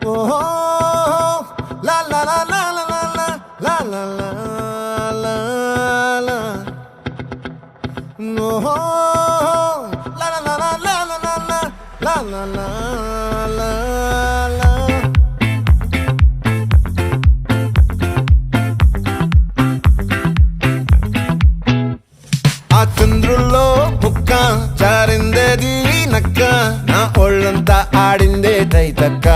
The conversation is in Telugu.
ఓహో లా లా లా లా లా లా లా లా లా లా ఓహో లా లా లా లా లా లా లా లా లా లా లా ఆ చంద్రుల్లో ముక్క జారిందేది నక్క నా ఒళ్ళంతా ఆడిందే తైతక్క